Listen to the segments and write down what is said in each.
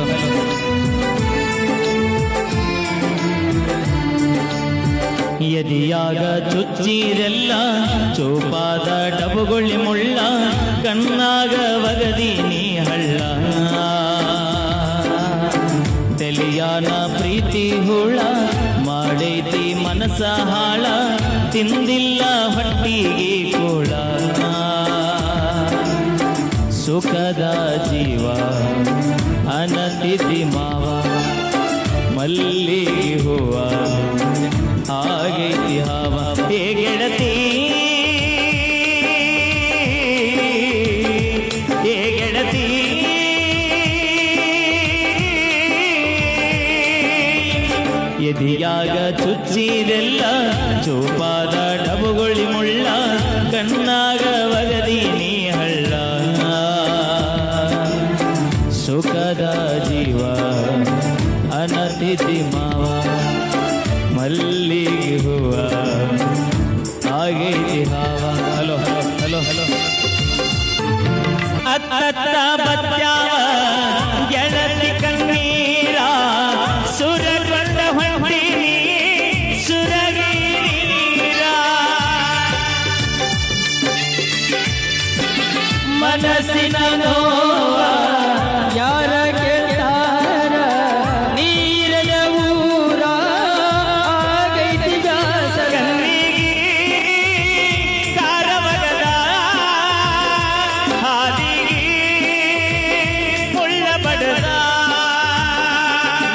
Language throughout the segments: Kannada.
ಹಲೋ ಎದಿಯಾಗ ಚುಚ್ಚಿರೆಲ್ಲ ಚೂಪಾದ ಡಬುಗೊಳ್ಳಿ ಮುಳ್ಳ ಕಣ್ಣಾಗ ವಗದಿ ನೀ ಹಳ್ಳ ತಲಿಯಾನ ಪ್ರೀತಿ ಹುಳ ಮಾಡೈತಿ ಮನಸ ಹಾಳ ತಿಂದಿಲ್ಲ ಹೊಟ್ಟಿಗೆ ಕೂಳ ಸುಖದ ಜೀವ ಅನತಿಥಿ ಮಾವ ಮಲ್ಲಿಗೆ ಹೂವ ಆಗೈತಿ ಹಾವ ಹೇ ಗೆಳತಿ ಹೇ ಗೆಳತಿ ಎದಿಯಾಗ ಚುಚ್ಚಿದೆಲ್ಲ ಚೂಪಾದ ಡಬುಗೊಳ್ಳಿ ಮುಳ್ಳ ಕಣ್ಣಾಗ ವಗದಿ ನೀ ಹಳ್ಳ ಸುಖದ ಜೀವ ಅನತಿಥಿ ಮಾವ ಮಲ್ಲಿಗೆ ಹೂವ ಆಗೈತಿ ಹಾವ ಹಲೋ ಹಲೋ ಹಲೋ ಅತ್ತ ಬತ್ಯಾವ ಗೆಳತಿ ಕಣ್ಣೀರ ಸುರಗೊಂಡ ಹೊಂಟಿನಿ ಸುರಗೀರ ಮನಸ್ಸಿನ ನೋವ ಯಾರ ಕೇಳ್ತಾರ ನೀರದ ಊರ ಆಗೈತಿ ಬ್ಯಾಸರ ಕಾರವಗದ ಹಾದಿಗೆ ಮುಳ್ಳ ಬಡದ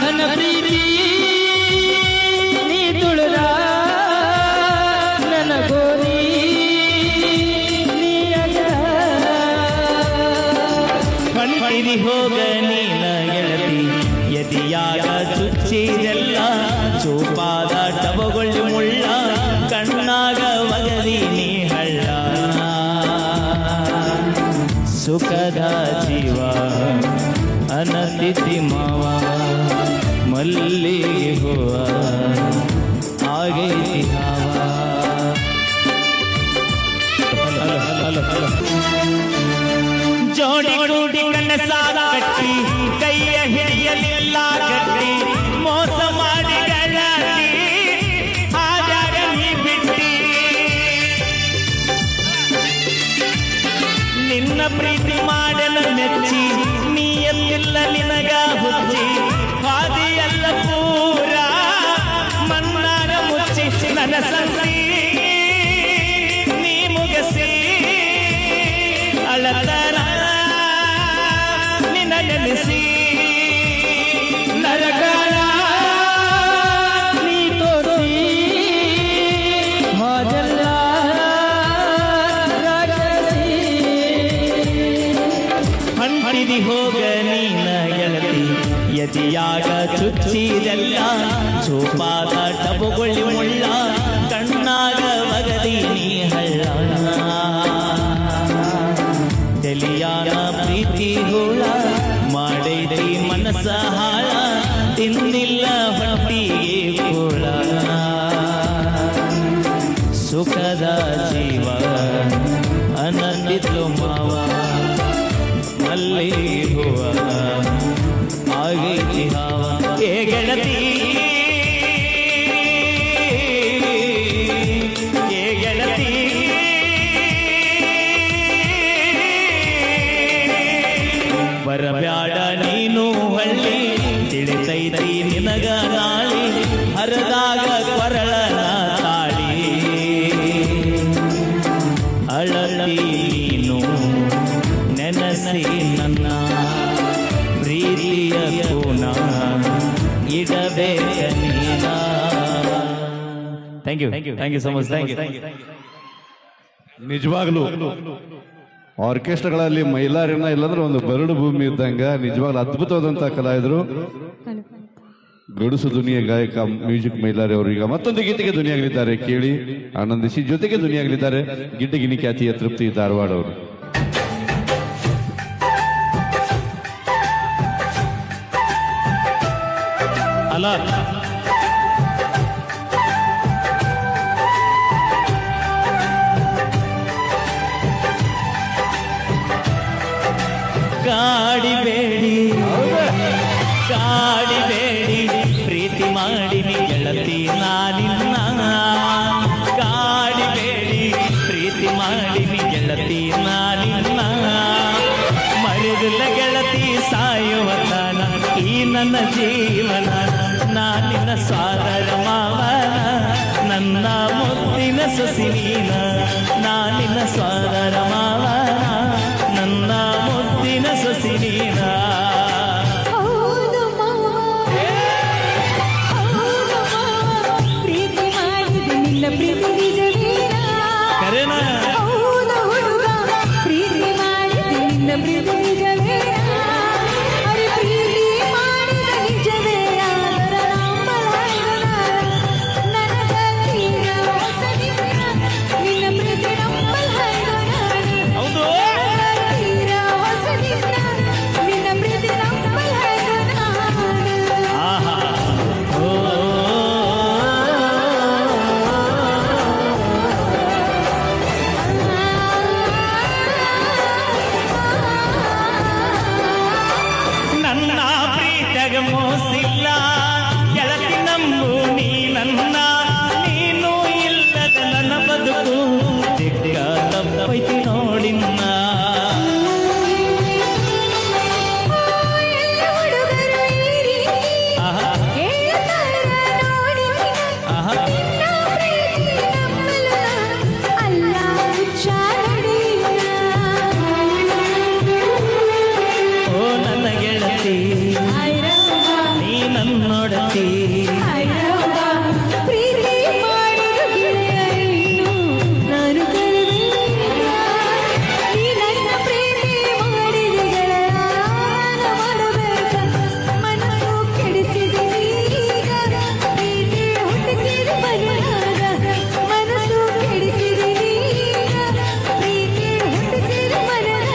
ನನ್ನ ಪ್ರೀತಿ ನೀ ತುಳಿದ ನನ್ನ ಗೋರಿ ಕಣ್ಣಿದಿ ಹೋಗ ನೀನ ಗೆಳತಿ ಎದಿಯಾಗ ಚುಚ್ಚಿದೆಲ್ಲ ಚೂಪಾದ ಡಬಗೊಳ್ಳಿ ಮುಳ್ಳ ಕಣ್ಣಾಗ ವಗದಿ ನೀ ಹಳ್ಳ ಸುಖದ ಜೀವ ಅನತಿಥಿ ಮಾವ ಮಲ್ಲಿಗೆ ಹೂವ ಆಗೈತಿ ಹಾವ ಹಲೋ ಹಲೋ ಹಲೋ ಜೋಡಿ ಕೂಡಿ ಕನಸಾದ ಕಟ್ಟಿ ಕೈಯ ಹಿಡಿಯಲಿಲ್ಲ ಗಟ್ಟಿ ಮೋಸ ಮಾಡಿ ಗೆಳತಿ ಹಾಜಾಗ ನೀ ಬಿಟ್ಟಿ ನಿನ್ನ ಪ್ರೀತಿ ಮಾಡಲ ಮೆಚ್ಚಿ ನೀ ಎಲ್ಲಿಲ್ಲ ನಿನಗ ಹುಚ್ಚಿ ಹಾದಿಯಲ್ಲ ಪೂರ ಮಣ್ಣಾಗ ಮುಚ್ಚಿ ನನ್ನ ಸಂತಿ ನೀ ಮುಗಿಸಿ ಅಳತರ ನಿನ್ನ ನೆನೆಸಿ ನರಕನ ನೀ ತೋರಿಸಿ ಮಾಜಲ್ಲ ರಾಜಸಿ ಹಣ್ಣಿದಿ ಹೋಗ ನೀನ ಗೆಳತಿ ಎದಿಯಾಗ ಚುಚ್ಚಿದೆಲ್ಲ ಚೂಪಾದ ಡಬುಗೊಳ್ಳಿ ಮುಳ್ಳ ಕಣ್ಣಾಗ ವಗದಿ ನೀ ಹಳ್ಳ ತಲಿಯಾನ ಪ್ರೀತಿ ಹುಳ ಮಾಡೈತಿ ಮನಸ ಹಾಳ ತಿಂದಿಲ್ಲ ಹೊಟ್ಟಿಗೆ ಕೂಳ ಸುಖದ ಜೀವ ಅನಂದಿತ್ಲು ಮಾವ ಮಲ್ಲಿಗೆ ಹೂವ ಆಗೈತಿ ಹಾವ ಹೇ ಗೆಳತಿ ಹೇ ಗೆಳತಿ ಬರಬ್ಯಾಡ ನೀನು ಹಳ್ಳಿ ತಿಳಿತೈತಿ ನಿನಗ ನಾಳಿ ಹರದಾಗ ಕೊರಳನ ತಾಳಿ ಅಳಲಿ ನೀನು ನೆನಸಿ ನನ್ನ ಪ್ರೀತಿಯ ಕೋನ ಇಡಬೇಕ ನೀನ thank you so much thank you ನಿಜವಾಗ್ಲೂ ಆರ್ಕೆಸ್ಟ್ರಾಗಳಲ್ಲಿ ಮೈಲಾರಿನ ಇಲ್ಲಾಂದ್ರೆ ಒಂದು ಬರಡು ಭೂಮಿ ಇದ್ದಂಗ ನಿಜವಾಗ್ಲೂ ಅದ್ಭುತವಾದಂತಹ ಕಲಾವಿದರು ಗಡುಸು ಧ್ವನಿಯ ಗಾಯಕ ಮ್ಯೂಸಿಕ್ ಮೈಲಾರಿ ಅವರು ಈಗ ಮತ್ತೊಂದು ಗೀತೆಗೆ ಧ್ವನಿಯಾಗಲಿದ್ದಾರೆ. ಕೇಳಿ ಆನಂದಿಸಿ. ಜೊತೆಗೆ ಧ್ವನಿಯಾಗಲಿದ್ದಾರೆ ಗಿಡ್ಡಗಿನಿ ಖ್ಯಾತಿಯ ತೃಪ್ತಿ ಧಾರವಾಡ ಅವರು. ಅಲ್ಲ ಗಾಡಿ ಬೇಡಿ ಕಾಡಿಬೇಡಿ ಪ್ರೀತಿ ಮಾಡಿನಿ ಗೆಳತಿ ನಾನಿನ್ನ ಕಾಡಿಬೇಡಿ ಪ್ರೀತಿ ಮಾಡಿನಿ ಗೆಳತಿ ನಾನಿನ್ನ ಮರೆದಿಲ್ಲ ಗೆಳತಿ ಸಾಯುವ ತನ ಈ ನನ್ನ ಜೀವನ ನಾನಿನ್ನ ಸ್ವಾದರ ಮಾವನ ನನ್ನ ಮುತ್ತಿನ ಸೊಸಿ ನೀನ ನಾನಿನ್ನ ಸ್ವಾದರ ಮಾವನ ನನ್ನ ಮುತ್ತಿನ ಸೊಸಿ ನೀನ ಹೌದು ಮಾವ, ಹೌದು ಮಾವ, ಪ್ರೀತಿ ಮಾಡಿದೆ ನಿನ್ನ ಪ್ರೀತಿ ನಿಜವೇನಾ? ಕರೆನಾ ಹೌದು ಹುಡುಗ, ಪ್ರೀತಿ ಮಾಡಿದೆ ನಿನ್ನ ಪ್ರೀತಿ ನಿಜವೇನಾ? ಅರೆ ಪ್ರೀತಿ ಮಾಡಿದ ನಿಜವೇ ಆದರ ನಂಬಲಾಗದ ನನಗ ತೀರ ಹೊಸದಿಲ್ಲ ನಿನ್ನ ಪ್ರೀತಿ ನಂಬಲಾಗದ ಹೌದು ತೀರ ಹೊಸದಿಲ್ಲ ನಿನ್ನ ಪ್ರೀತಿ ನಂಬಲಾಗದ ಆಹಾ ಓ ನನ್ನ ಪ್ರೀತಿಯಾಗ ಮೋಸಿಲ್ಲ ಗೆಳತಿ ನಂಬು ನೀ ನನ್ನ ನೀನು ಇಲ್ಲದ ನನ್ನ ಬದುಕು ದಿಕ್ಕ ತಪ್ಪೈತಿ ನೋಡಿನ್ನ ಹುಡುಗರು ಈ ರೀತಿ ಆಹಾ ಹೇಳ್ತಾರ ನೋಡಿ ಆಹಾ ನಿನ್ನ ಪ್ರೀತಿ ನಂಬಲ್ಲ ಅಲ್ಲ ಉಚ್ಚಾರಣೆಯ ಓ ನನ್ನ ಗೆಳತಿ ನೀ ನನ್ನೊಡತಿ ಪ್ರೀತಿ ಮಾಡಿದ ಗೆಳೆಯರನ್ನು ನಾನು ಕರೆದಿಲ್ಲ ನೀ ನನ್ನ ಪ್ರೀತಿ ಮಾಡಿದ ಗೆಳೆಯ ಮಾಡಬೇಕ ಮನಸ್ಸು ಕೆಡಿಸಿದೆ ಈಗ ಪ್ರೀತಿ ಹುಟ್ಟಿಸಿದ ಮನದಾಗ ಮನಸ್ಸು ಕೆಡಿಸಿದೆ ಈಗ ಪ್ರೀತಿ ಹುಟ್ಟಿಸಿದ ಮನದಾಗ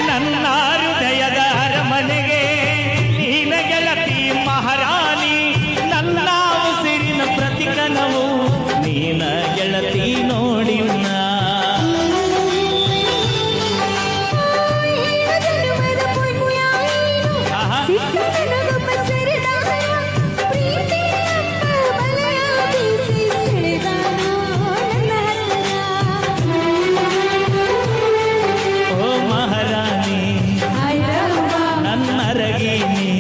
ನನ್ನ ಹೃದಯದ ಅರಮನೆಗೆ ನೀನ ಗೆಳತಿ ಮಹಾರಾಣಿ ನನ್ನ ಉಸಿರಿನ ಪ್ರತಿಕನವು ನೀನ ಗೆಳತಿ ನೋಡಿನ್ನ ಜನ್ಮದ ಪುಣ್ಯ ಆಹಾ ಸಿಕ್ಕ ನನಗೊಬ್ಬ ಸರಿದಾನ ಪ್ರೀತಿ ಎಂಬ ಬಲೆಯ ಬೀಸಿ ಸೆಳೆದಾನ ನನ್ನ ಹೃದಯ ಓ ಮಹಾರಾಣಿ ಐರವ್ವ ನನ್ನ ರಗಿನಿ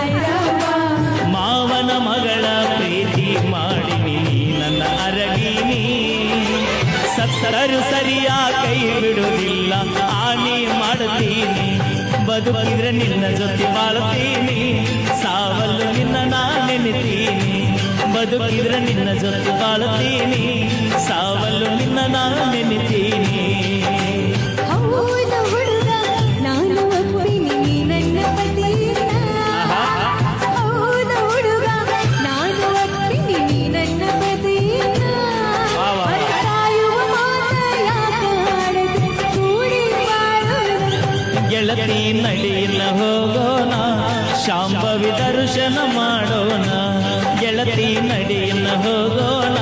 ಐರವ್ವ ಮಾವನ ಮಗಳ ಪ್ರೀತಿ ಮಾಡಿನಿ ನೀ ನನ್ನ ಅರಗಿನಿ ಸತ್ತರು ಸರಿಯ ಕೈ ಬಿಡುವುದಿಲ್ಲ ಹಾನಿ ಮಾಡ್ತೀನಿ ಬದುಕಿದ್ರೆ ನಿನ್ನ ಜೊತೆ ಬಾಳ್ತೀನಿ ಸಾವಲ್ಲು ನಿನ್ನ ನಾ ನೆನೆತೀನಿ ಬದುಕಿದ್ರೆ ನಿನ್ನ ಜೊತೆ ಬಾಳ್ತೀನಿ ಸಾವಲ್ಲು ನಿನ್ನ ನಾ ನೆನೆತೀನಿ ಹೌದು ಹುಡುಗ ನಾನು ಒಪ್ಪಿನಿ ನೀ ನನ್ನ ಪತಿಯನ್ನ ಹೌದು ಹುಡುಗ ನಾನು ಒಪ್ಪಿನಿ ನೀ ನನ್ನ ಪತಿಯನ್ನ ವಾ, ವಾ, ವಾ. ಸಾಯುವ ಮಾತ ಯಾಕಾಡದೆ ಕೂಡಿ ಬಾಳೋಣ ಗೆಳತಿ ನಡಿನ ಹೋಗೋಣ ಶಾಂಭವಿ ದರ್ಶನ ಮಾಡೋಣ ಗೆಳತಿ ನಡಿನ ಹೋಗೋಣ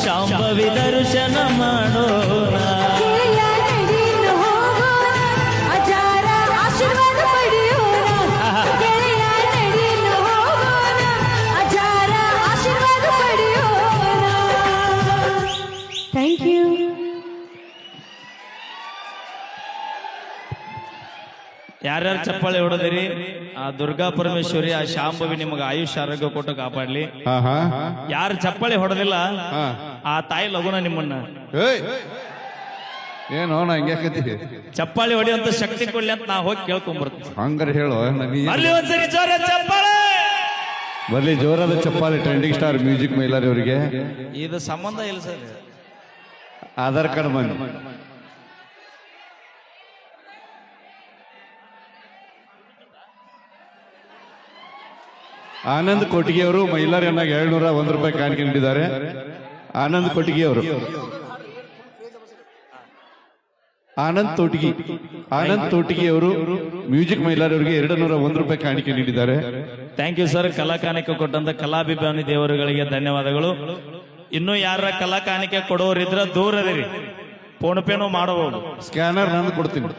ಶಾಂಭವಿ ದರ್ಶನ ಮಾಡೋಣ ಗೆಳೆಯ ನಡಿಯನ್ನು ಹೋಗೋಣ ಅಜಾರ ಆಶೀರ್ವಾದ ಪಡೆಯೋಣ ಗೆಳೆಯ ನಡಿಯನ್ನು ಹೋಗೋಣ ಅಜಾರ ಆಶೀರ್ವಾದ ಪಡೆಯೋಣ ಥ್ಯಾಂಕ್ ಯು ಯಾರ್ಯಾರು ಚಪ್ಪಾಳೆ ಹೊಡೆದಿರಿ ಆ ದುರ್ಗಾ ಪರಮೇಶ್ವರಿ ಆ ಶಾಂಭವಿ ನಿಮಗೆ ಆಯುಷ್ಯ ಆರೋಗ್ಯ ಕೊಟ್ಟು ಕಾಪಾಡ್ಲಿ ಹಾ ಹಾ ಯಾರು ಚಪ್ಪಾಳೆ ಹೊಡೆದಿಲ್ಲ ಹಾ ಆ ತಾಯಿ ಲಗುನ ನಿಮ್ಮನ್ನ ಏಯ್ ಏನೋ ನಾ ಹಿಂಗ್ಯಾಕತ್ತಿ ಚಪ್ಪಾಳೆ ಹೊಡೆಯುವಂತ ಶಕ್ತಿ ಕೊಡ್ಲಿ ಅಂತ ನಾ ಹೋಗಿ ಕೇಳ್ಕೊಂಡ್ಬರ್ತೀನಿ ಹಂಗಾರೆ ಹೇಳು ಅಲ್ಲಿ ಒಂದ್ಸರಿ ಜೋರ ಚಪ್ಪಾಳೆ ಬರ್ಲಿ ಜೋರಾದ ಚಪ್ಪಾಳೆ ಟ್ರೆಂಡಿಂಗ್ ಸ್ಟಾರ್ ಮ್ಯೂಸಿಕ್ ಮೈಲಾರಿ ಅವರಿಗೆ ಇದು ಸಂಬಂಧ ಇಲ್ಲ ಸರ್ ಆಧಾರ್ ಕಾರ್ಡ್ ಬಂದು ಆನಂದ್ ಕೊಟ್ಟಿಗೆ ಅವರು ಮೈಲಾರಿ ಅನ್ನಾಗ 701 ರೂಪಾಯಿ ಕಾಣಿಕೆ ನೀಡಿದ್ದಾರೆ. ಆನಂದ್ ಕೊಟ್ಟಿಗೆ ಅವರು ಆನಂದ್ ತೋಟಿಗಿ ಅವರು ಮ್ಯೂಸಿಕ್ ಮೈಲಾರಿ ಅವರಿಗೆ 201 ರೂಪಾಯಿ ಕಾಣಿಕೆ ನೀಡಿದ್ದಾರೆ. Thank you sir. ಕಲಾ ಕಾಣಿಕೆ ಕೊಟ್ಟಂತ ಕಲಾಭಿಮಾನಿ ದೇವರುಗಳಿಗೆ ಧನ್ಯವಾದಗಳು. ಇನ್ನು ಯಾರ ಕಲಾ ಕಾಣಿಕೆ ಕೊಡೋರಿದ್ರ ದೂರದಿರಿ, ಫೋನ್ ಪೇನು ಮಾಡಬಹುದು. ಸ್ಕ್ಯಾನರ್ ನಾನು ಕೊಡ್ತೀನಿ.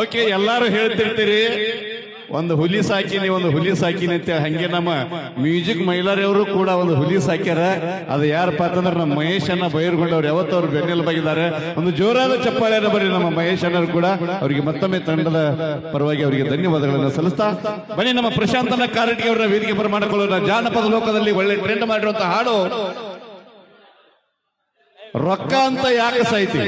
ಓಕೆ, ಎಲ್ಲಾರು ಹೇಳ್ತಿರ್ತೀರಿ ಒಂದು ಹುಲಿ ಸಾಕಿನಿ ಅಂತ. ಹಂಗೆ ನಮ್ಮ ಮ್ಯೂಸಿಕ್ ಮೈಲಾರಿ ಅವರು ಕೂಡ ಒಂದು ಹುಲಿ ಸಾಕ್ಯಾರ. ಅದು ಯಾರಪ್ಪ ಅಂತಂದ್ರೆ ನಮ್ಮ ಮಹೇಶ್ ಅಣ್ಣ ಬೈರ್ಗೊಂಡವ್ರು ಯಾವತ್ತೂ ಅವ್ರು ಬೆನ್ನೆಲುಬಾಗಿದ್ದಾರೆ. ಒಂದು ಜೋರಾದ ಚಪ್ಪಾಳೆಯನ್ನು ಬರೀ ನಮ್ಮ ಮಹೇಶ್ ಅಣ್ಣರು ಕೂಡ. ಅವರಿಗೆ ಮತ್ತೊಮ್ಮೆ ತಂಡದ ಪರವಾಗಿ ಅವರಿಗೆ ಧನ್ಯವಾದಗಳನ್ನು ಸಲ್ಲಿಸ್ತಾ ಬನ್ನಿ ನಮ್ಮ ಪ್ರಶಾಂತನ ಕಾರಟಗಿ ಅವರ ವೇದಿಕೆ ಬರ ಮಾಡಿಕೊಳ್ಳೋಣ. ಜಾನಪದ ಲೋಕದಲ್ಲಿ ಒಳ್ಳೆ ಟ್ರೆಂಡ್ ಮಾಡಿರುವಂತಹ ಹಾಡು ರೊಕ್ಕ ಅಂತ ಯಾಕೆ ಸಾಯ್ತಿ.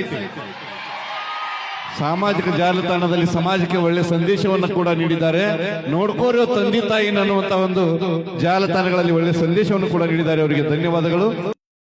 ಸಾಮಾಜಿಕ ಜಾಲತಾಣದಲ್ಲಿ ಸಮಾಜಕ್ಕೆ ಒಳ್ಳೆ ಸಂದೇಶವನ್ನು ಕೂಡ ನೀಡಿದ್ದಾರೆ. ನೋಡ್ಕೋರೋ ತಂದೆ ತಾಯಿ ಅನ್ನುವಂತ ಒಂದು ಜಾಲತಾಣಗಳಲ್ಲಿ ಒಳ್ಳೆ ಸಂದೇಶವನ್ನು ಕೂಡ ನೀಡಿದ್ದಾರೆ. ಅವರಿಗೆ ಧನ್ಯವಾದಗಳು.